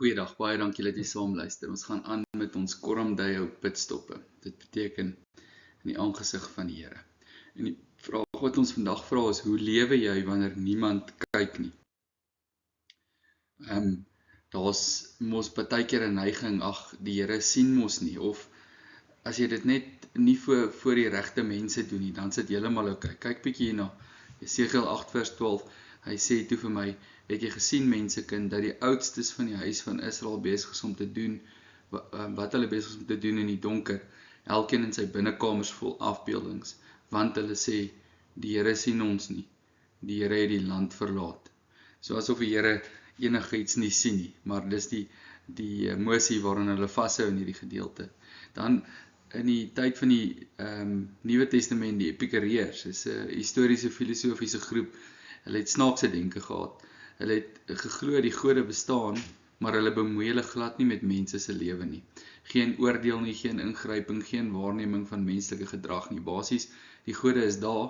Goeiedag, baie dankie dat jy saam luister. Ons gaan aan met ons Kormdeo pitstoppe. Dit beteken in die aangesig van die Here. En die vraag wat ons vandag vra is, hoe lewe jy wanneer niemand kyk nie? Daar's mos partykeer 'n neiging, die Here sien mos nie, of as jy dit net nie voor die regte mense doen nie, dan sit heeltemal oukei. Kyk bietjie hier na Jesegiel 8 vers 12. Hy sê toe vir my, het jy gesien, mensekind, dat die oudstes van die huis van Israel besig is om te doen, wat hulle besig is om te doen in die donker, elkeen in sy binnekamers vol afbeeldings, want hulle sê, die Here sien ons nie, die Here het die land verlaat. So asof die Here enigiets nie sien nie, maar dis die emosie waarin hulle vashou in hierdie gedeelte. Dan in die tyd van die Nuwe Testament, die Epikureërs, is 'n historiese filosofiese groep. Hulle het snaakse denke gehad. Hulle het geglo die gode bestaan, maar hulle bemoei hulle glad nie met mense se lewe nie. Geen oordeel nie, geen ingryping, geen waarneming van menslike gedrag nie. Basies, die gode is daar,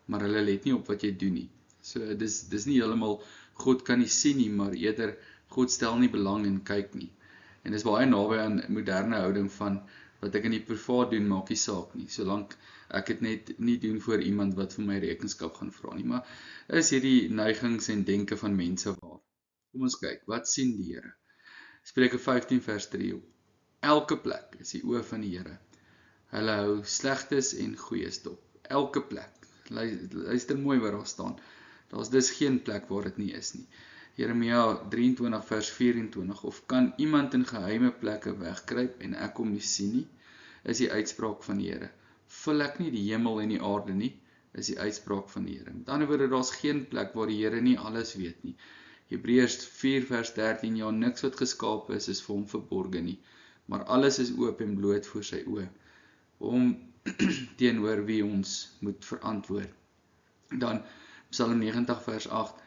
maar hulle let nie op wat jy doen nie. So dis nie heeltemal God kan nie sien nie, maar eerder God stel nie belang en kyk nie. En dis baie naby aan moderne houding van wat ek in die privaat doen, maak nie saak nie, solank ek het net nie doen vir iemand wat vir my rekenskap gaan vra nie, maar is hierdie neigings en denke van mense waar? Kom ons kyk, wat sien die Here? Spreuke 15 vers 3, elke plek is die oë van die Here. Hulle hou slegtes en goeies dop, elke plek. Luister mooi wat daar staan, daar's dus geen plek waar dit nie is nie. Jeremia 23 vers 24, of kan iemand in geheime plekke wegkruip en ek hom nie sien nie, is die uitspraak van die Here. Vul ek nie die hemel en die aarde nie, is die uitspraak van die Here. Met ander woorde, daar's geen plek waar die Here nie alles weet nie. Hebreërs 4 vers 13, ja, niks wat geskape is vir hom verborge nie, maar alles is oop en bloot voor sy oë, om teenoor wie ons moet verantwoord. Dan Psalm 90 vers 8,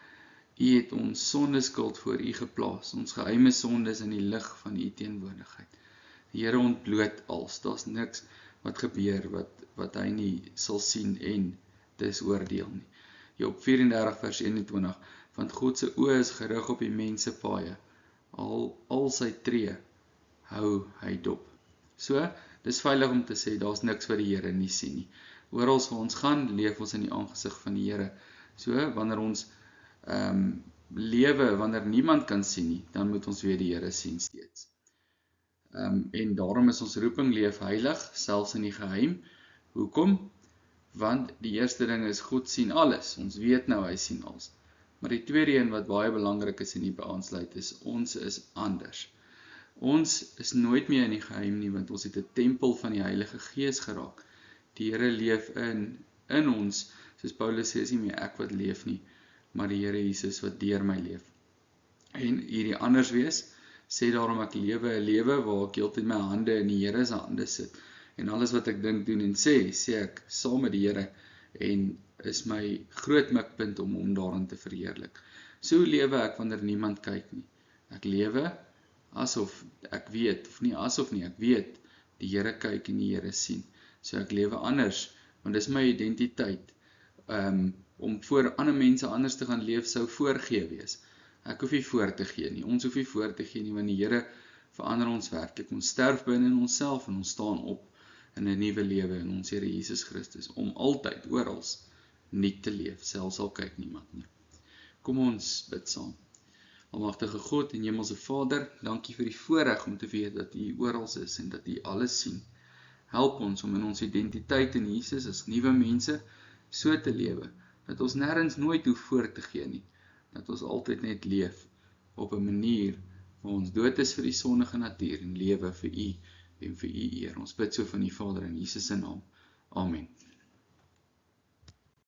U het ons sondeskuld voor U geplaas, ons geheime sondes in die lig van U teenwoordigheid. Die Here ontbloot als, daar's niks wat gebeur wat hy nie sal sien en dis oordeel nie. Job 34 vers 21, want God se oë is gerig op die mense paaie, al sy tree hou hy dop. So, dis veilig om te sê, daar's niks wat die Here nie sien nie. Oral waar ons gaan, leef ons in die aangesig van die Here. So, wanneer ons lewe, wanneer niemand kan sien nie, dan moet ons weer die Here sien steeds. En daarom is ons roeping leef heilig, selfs in die geheim. Hoekom? Want die eerste ding is, God sien alles, ons weet nou hy sien alles. Maar die tweede een wat baie belangrik is en hierby aansluit is, ons is anders. Ons is nooit meer in die geheim nie, want ons het 'n tempel van die Heilige Gees geraak. Die Here leef in ons, soos Paulus sê, is nie meer ek wat leef nie, maar die Here Jesus wat deur my leef. En hierdie anders wees, sê daarom ek lewe 'n lewe waar ek heeltyd my hande in die Here se hande sit. En alles wat ek dink, doen en sê ek saam met die Here en is my groot mikpunt om hom daarin te verheerlik. So lewe ek wanneer niemand kyk nie. Ek lewe asof ek weet, of nie asof nie, ek weet, die Here kyk en die Here sien. So ek lewe anders, want dis my identiteit. Om voor ander mense anders te gaan leef, sou voorgee wees. Ek hoef nie voor te gee nie, ons hoef nie voor te gee nie, want die Here verander ons werklik. Ons sterf binne in onsself en ons staan op in 'n nuwe lewe in ons Here Jesus Christus, om altyd, orals, nuut te leef, selfs al kyk niemand nie. Kom ons bid saam. Almagtige God en Hemelse Vader, dankie vir die voorreg om te weet dat U orals is en dat U alles sien. Help ons om in ons identiteit in Jesus as nuwe mense so te lewe, dat ons nêrens nooit hoef voor te gee nie, dat ons altyd net leef op 'n manier waar ons dood is vir die sondige natuur en lewe vir U en vir U eer. Ons bid so van die Vader in Jesus se naam. Amen.